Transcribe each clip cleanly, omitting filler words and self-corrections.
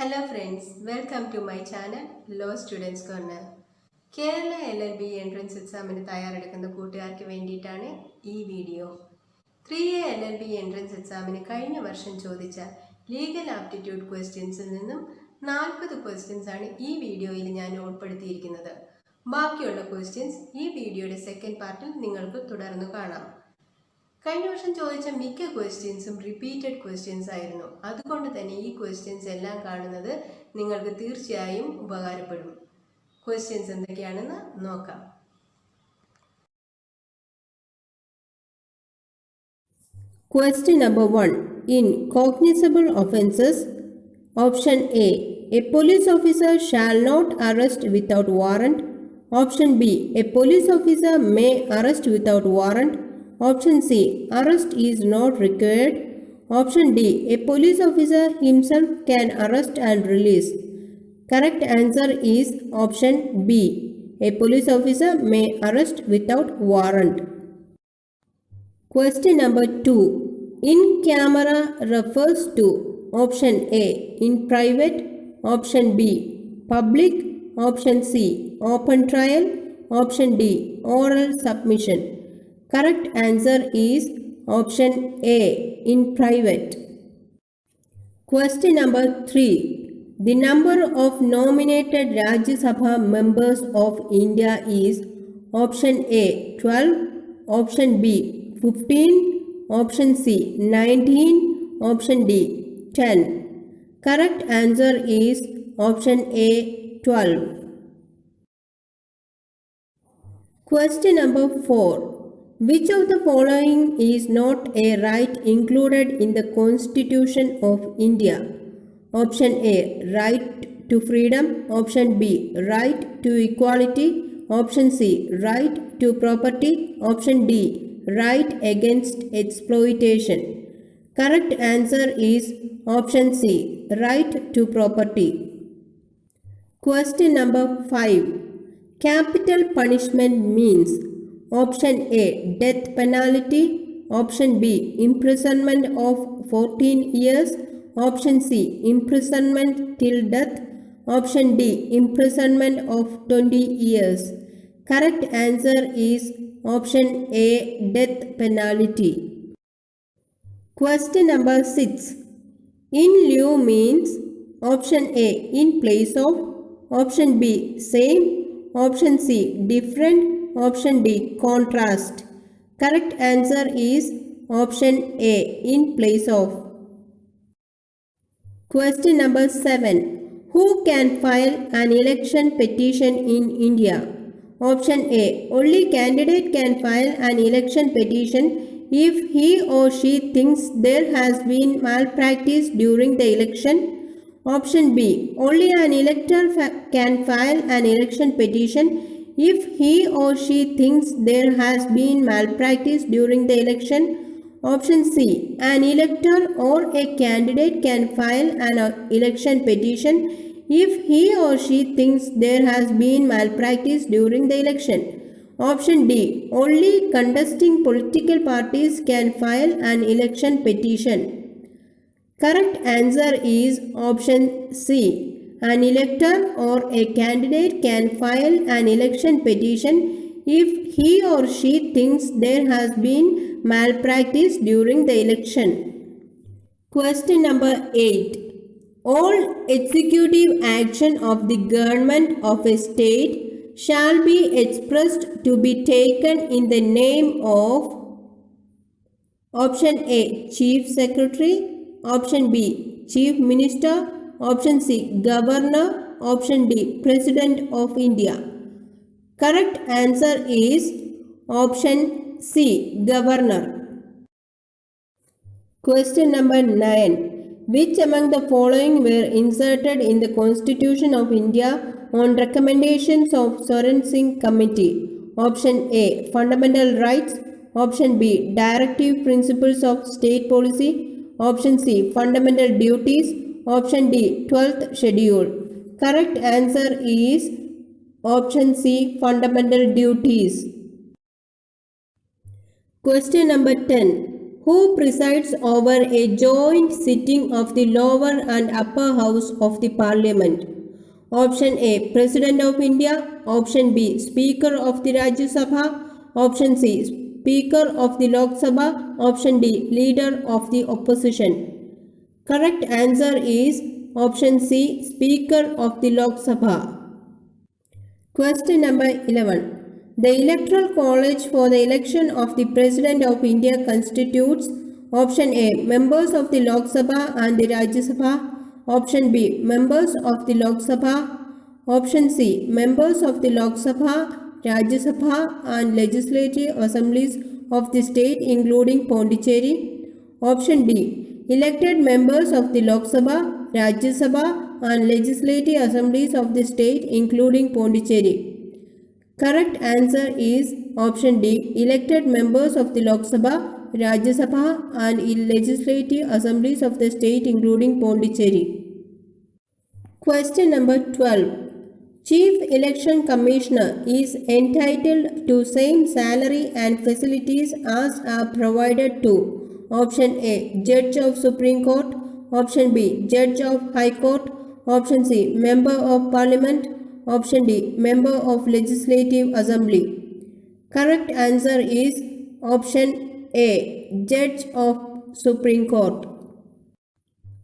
Hello friends, welcome to my channel Law Students Corner. Kerala LLB entrance എക്സാമിന് തയ്യാറെടുക്കുന്ന കൂട്ടുകാർക്ക് വേണ്ടിയിട്ടാണ് ഈ വീഡിയോ. 3A LLB എൻട്രൻസ് എക്സാമിന് കഴിഞ്ഞ വർഷം ചോദിച്ച ലീഗൽ ആപ്റ്റിറ്റ്യൂഡ് ക്വസ്റ്റ്യൻസിൽ നിന്നും 40 ക്വസ്റ്റ്യൻസ് ആണ് ഈ വീഡിയോയിൽ ഞാൻ ഉൾപ്പെടുത്തിയിരിക്കുന്നത്. ബാക്കിയുള്ള ക്വസ്റ്റ്യൻസ് ഈ വീഡിയോയുടെ സെക്കൻഡ് പാർട്ടിൽ നിങ്ങൾക്ക് തുടർന്ന് കാണാം. കഴിഞ്ഞ വർഷം ചോദിച്ച മിക്ക ക്വസ്റ്റ്യൻസും റിപ്പീറ്റഡ് ക്വസ്റ്റ്യൻസ് ആയിരുന്നു. അതുകൊണ്ട് തന്നെ ഈ ക്വസ്റ്റ്യൻസ് എല്ലാം കാണുന്നത് നിങ്ങൾക്ക് തീർച്ചയായും ഉപകാരപ്പെടും. ക്വസ്റ്റ്യൻസ് എന്തൊക്കെയാണെന്ന് നോക്കാം. Question number 1. In cognizable offences, option A police officer shall not arrest without warrant. Option B, a police officer may arrest without warrant. Option C, arrest is not required. Option D, a police officer himself can arrest and release. Correct answer is option B, a police officer may arrest without warrant. Question number 2. In camera refers to option A, in private. Option B, public. Option C, open trial. Option D, oral submission. Correct answer is option A, in private. Question number 3. The number of nominated Rajya Sabha members of India is option A 12, option B 15, option C 19, option D 10. Correct answer is option A 12. Question number 4. Which of the following is not a right included in the Constitution of India? Option A, right to freedom. Option B, right to equality. Option C, right to property. Option D, right against exploitation. Correct answer is option C, right to property. Question number 5. Capital punishment means option A, death penalty. Option B, imprisonment of 14 years. Option C, imprisonment till death. Option D, imprisonment of 20 years. Correct answer is option A, death penalty. Question number 6. In lieu means option A, in place of. Option B, same. Option C, different. Option D, contrast. Correct answer is option A, in place of. Question number 7. Who can file an election petition in India? Option A, only candidate can file an election petition if he or she thinks there has been malpractice during the election. Option B, only an elector can file an election petition if he or she thinks there has been malpractice during the election. Option C, an elector or a candidate can file an election petition if he or she thinks there has been malpractice during the election. Option D, only contesting political parties can file an election petition. Correct answer is option C. An elector or a candidate can file an election petition if he or she thinks there has been malpractice during the election. Question number 8. All executive action of the government of a state shall be expressed to be taken in the name of option A, Chief Secretary. Option B, Chief Minister. Option C, Governor. Option D, President of India. Correct answer is option C, Governor. Question number 9. Which among the following were inserted in the Constitution of India on recommendations of Soren Singh Committee? Option A, Fundamental Rights. Option B, Directive Principles of State Policy. Option C, Fundamental Duties. Option D, 12th Schedule. Correct answer is option C, Fundamental Duties. Question number 10. Who presides over a joint sitting of the lower and upper house of the Parliament? Option A. President of India. Option B. Speaker of the Rajya Sabha. Option C. Speaker of the Lok Sabha. Option D. Leader of the Opposition. Correct answer is option C. Speaker of the Lok Sabha. Question number 11. The Electoral College for the election of the President of India constitutes option A. Members of the Lok Sabha and the Rajya Sabha. Option B. Members of the Lok Sabha. Option C. Members of the Lok Sabha, Rajya Sabha and Legislative Assemblies of the state including Pondicherry. Option D. Elected members of the Lok Sabha, Rajya Sabha and Legislative Assemblies of the state including Pondicherry. Correct answer is option D. Elected members of the Lok Sabha, Rajya Sabha and Legislative Assemblies of the state including Pondicherry. Question number 12. Chief Election Commissioner is entitled to same salary and facilities as are provided to option A. Judge of Supreme Court. Option B. Judge of High Court. Option C. Member of Parliament. Option D. Member of Legislative Assembly. Correct answer is option A. Judge of Supreme Court.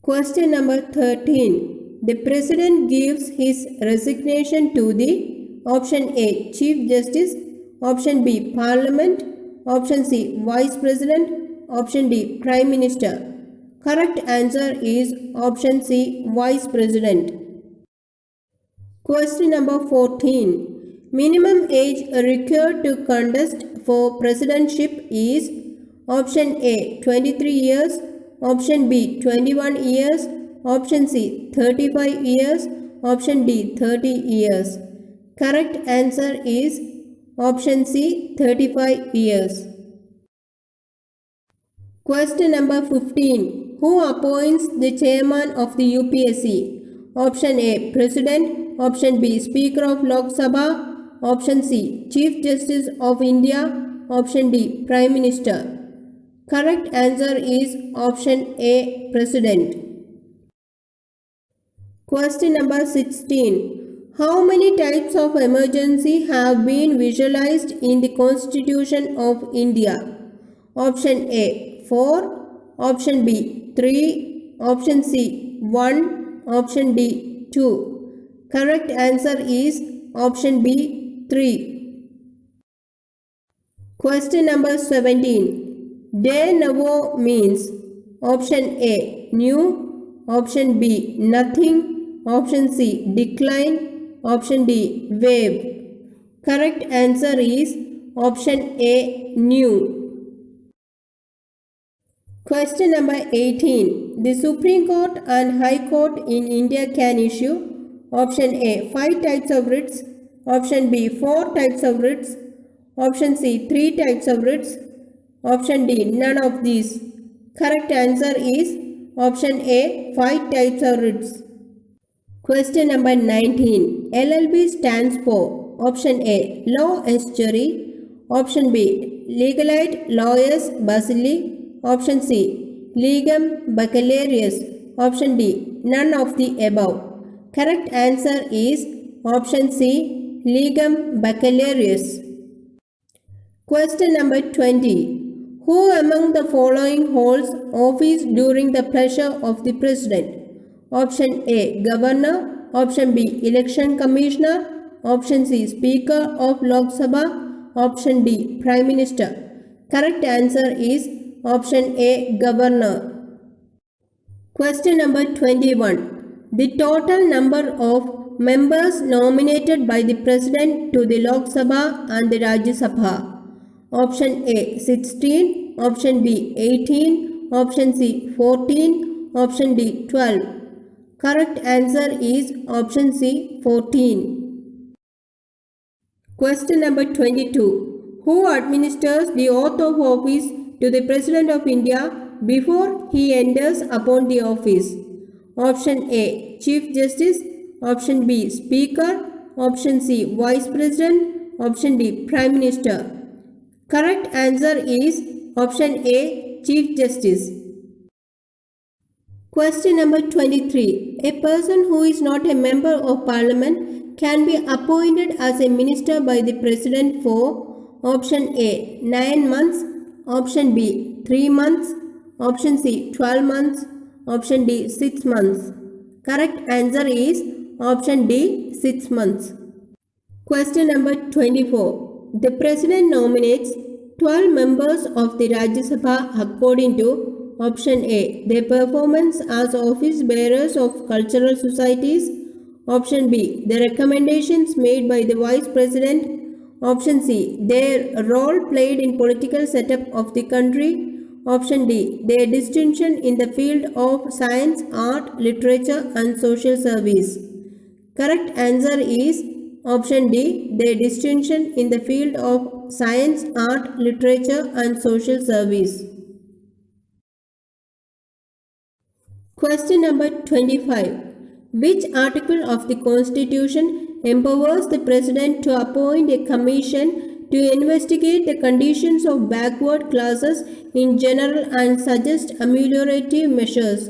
Question number 13. The President gives his resignation to the option A. Chief Justice. Option B. Parliament. Option C. Vice President. Option D. Prime Minister. Correct answer is option C. Vice President. Question number 14. Minimum age required to contest for presidentship is option A. 23 years. Option B. 21 years. Option C. 35 years. Option D. 30 years. Correct answer is option C. 35 years. Question number 15. Who appoints the chairman of the UPSC? Option A. President. Option B. Speaker of Lok Sabha. Option C. Chief Justice of India. Option D. Prime Minister. Correct answer is option A. President. Question number 16. How many types of emergency have been visualized in the Constitution of India? Option A. 4. Option B. 3. Option C. 1. Option D. 2. Correct answer is option B. 3. Question number 17. De novo means option A. New. Option B. Nothing. Option C. Decline. Option D. Wave. Correct answer is option A. New. Question number 18. The Supreme Court and High Court in India can issue option A. 5 types of writs. Option B. 4 types of writs. Option C. 3 types of writs. Option D. None of these. Correct answer is option A. 5 types of writs. Question number 19. LLB stands for option A. Law Estuary. Option B. Legalite Lawyers Bacilli. Option C. Legum Baccalaureus. Option D. None of the above. Correct answer is option C. Legum Baccalaureus. Question number 20. Who among the following holds office during the pleasure of the President? Option A. Governor. Option B. Election Commissioner. Option C. Speaker of Lok Sabha. Option D. Prime Minister. Correct answer is option A. Governor. Question number 21. The total number of members nominated by the President to the Lok Sabha and the Rajya Sabha. Option A. 16. Option B. 18. Option C. 14. Option D. 12. Correct answer is option C. 14. Question number 22. Who administers the oath of office to the President of India before he enters upon the office? Option A. Chief Justice. Option B. Speaker. Option C. Vice President. Option D. Prime Minister. Correct answer is option A. Chief Justice. Question number 23. A person who is not a member of parliament can be appointed as a minister by the president for option A 9 months, option B 3 months, option C 12 months, option D 6 months. Correct answer is option D 6 months. Question number 24. The president nominates 12 members of the Rajya Sabha according to option A, their performance as office bearers of cultural societies, option B, the recommendations made by the vice president, option C, their role played in political setup of the country, option D, their distinction in the field of science, art, literature and social service. Correct answer is option D, their distinction in the field of science, art, literature and social service. Question number 25. Which article of the Constitution empowers the President to appoint a commission to investigate the conditions of backward classes in general and suggest ameliorative measures?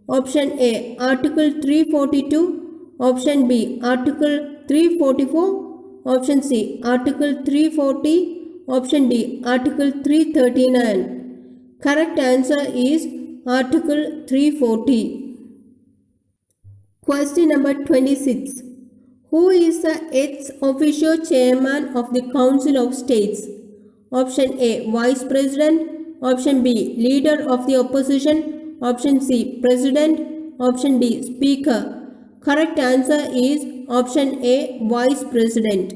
Option A. Article 342. Option B. Article 344. Option C. Article 340. Option D. Article 339. Correct answer is Article 340. Question number 26. Who is the ex officio chairman of the Council of States? Option A, Vice President. Option B, Leader of the Opposition. Option C, President. Option D, Speaker. Correct answer is option A, Vice President.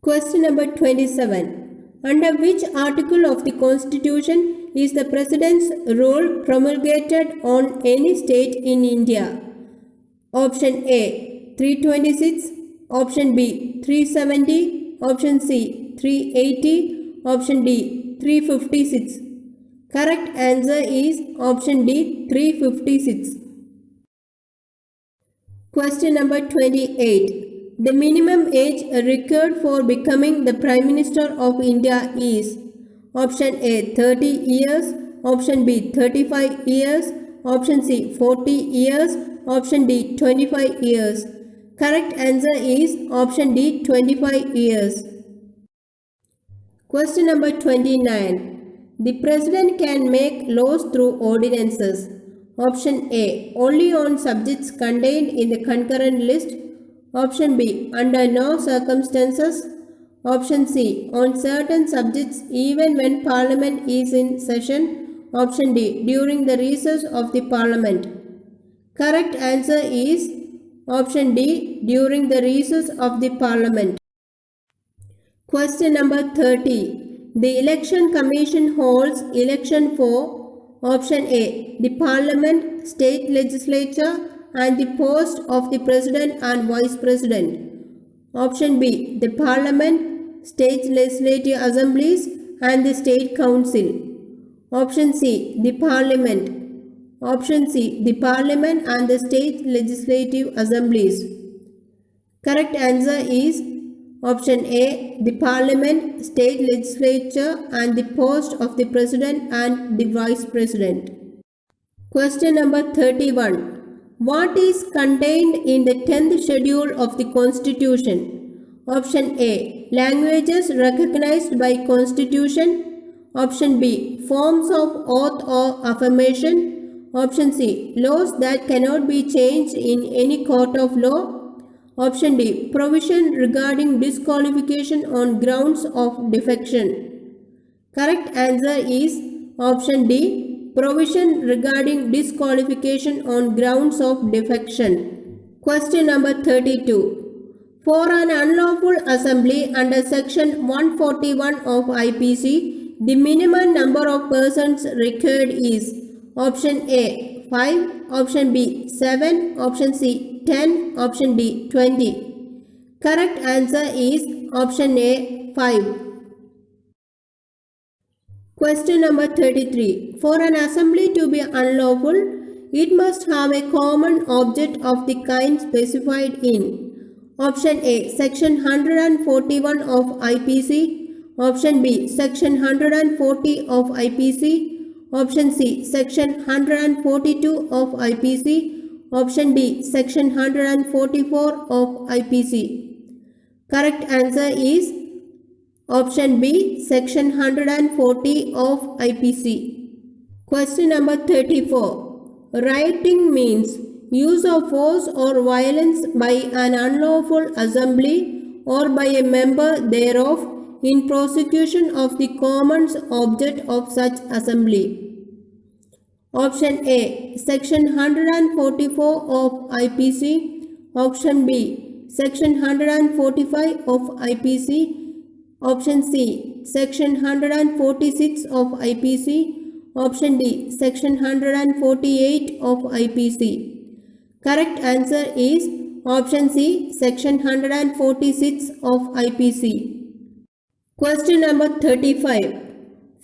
Question number 27. Under which article of the Constitution is the President's rule promulgated on any state in India? Option A 326, option B 370, option C 380, option D 356. Correct answer is option D 356. Question number 28. The minimum age required for becoming the Prime Minister of India is option A 30 years, option B 35 years, option C 40 years, option D 25 years. Correct answer is option D 25 years. Question number 29. The President can make laws through ordinances. Option A, only on subjects contained in the concurrent list. Option B, under no circumstances. Option C, on certain subjects even when Parliament is in session. Option D, during the recess of the Parliament. Correct answer is option D, during the recess of the Parliament. Question number 30. The Election Commission holds election for option A, the Parliament, State Legislature and the post of the President and Vice President. Option B, the Parliament, State Legislative Assemblies and the State Council. Option C, the Parliament. Option C, the Parliament and the State Legislative Assemblies. Correct answer is option A, the Parliament, State Legislature and the post of the President and the Vice President. Question number 31. What is contained in the 10th schedule of the Constitution? Option A, languages recognized by Constitution. Option B, forms of oath or affirmation. Option C, laws that cannot be changed in any court of law. Option D, provision regarding disqualification on grounds of defection. Correct answer is option D, provision regarding disqualification on grounds of defection. Question number 32. For an unlawful assembly under section 141 of IPC, the minimum number of persons required is option A 5, option B 7, option C 10, option D 20. Correct answer is option A 5. Question number 33. For an assembly to be unlawful, it must have a common object of the kind specified in option A, section 141 of IPC, Option B, Section 140 of IPC. Option C, Section 142 of IPC. Option D, Section 144 of IPC. Correct answer is Option B, Section 140 of IPC. Question number 34. Rioting means use of force or violence by an unlawful assembly or by a member thereof in prosecution of the common object of such assembly. Option A, Section 144 of IPC. Option B, Section 145 of IPC. Option C, Section 146 of IPC. Option D, Section 148 of IPC. Correct answer is Option C, Section 146 of IPC. Question number 35.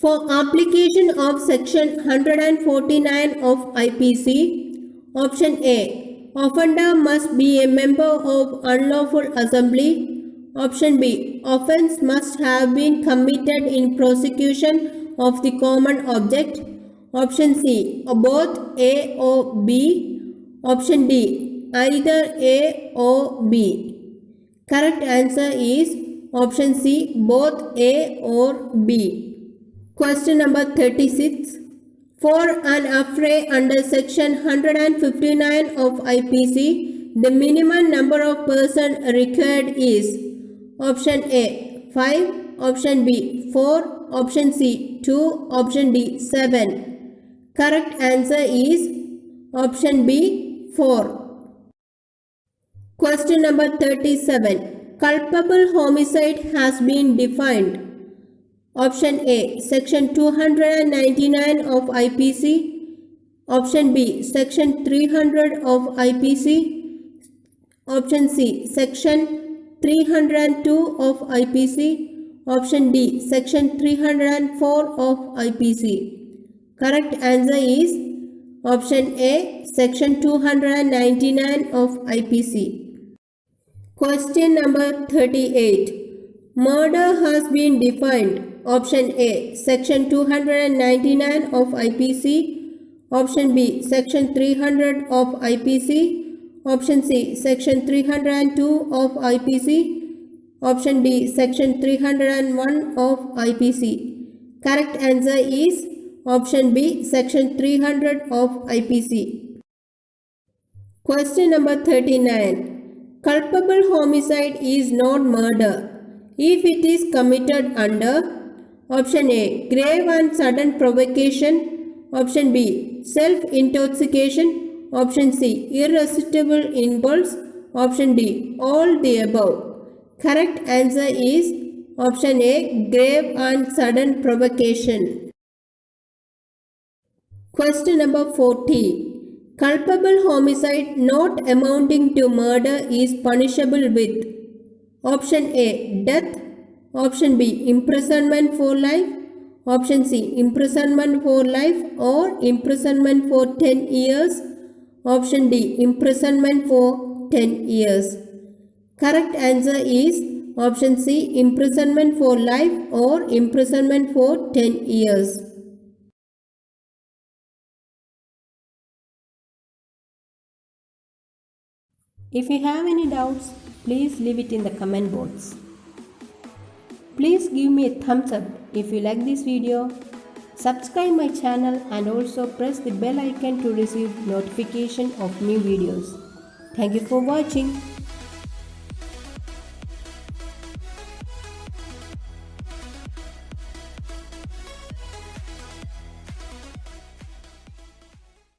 For application of Section 149 of IPC, Option A, offender must be a member of unlawful assembly. Option B, offence must have been committed in prosecution of the common object. Option C, both A or B. Option D, either A or B. Correct answer is Option C, both A or B. Question number 36. For an affray under Section 159 of IPC, the minimum number of persons required is Option A, 5, Option B, 4, Option C, 2, Option D, 7. Correct answer is Option B, 4. Question number 37. Culpable homicide has been defined. Option A, Section 299 of IPC. Option B, Section 300 of IPC. Option C, Section 302 of IPC. Option D, Section 304 of IPC. Correct answer is Option A, Section 299 of IPC. Question number 38. Murder has been defined. Option A, Section 299 of IPC. Option B, Section 300 of IPC. Option C, Section 302 of IPC. Option D, Section 301 of IPC. Correct answer is Option B, Section 300 of IPC. Question number 39. Culpable homicide is not murder if it is committed under Option A, grave and sudden provocation. Option B, self-intoxication. Option C, irresistible impulse. Option D, all the above. Correct answer is Option A, grave and sudden provocation. Question number 40. Culpable homicide not amounting to murder is punishable with Option A, death. Option B, imprisonment for life. Option C, imprisonment for life or imprisonment for 10 years. Option D, imprisonment for 10 years. Correct answer is Option C, imprisonment for life or imprisonment for 10 years. If you have any doubts, please leave it in the comment box. Please give me a thumbs up if you like this video. Subscribe my channel and also press the bell icon to receive notification of new videos. Thank you for watching.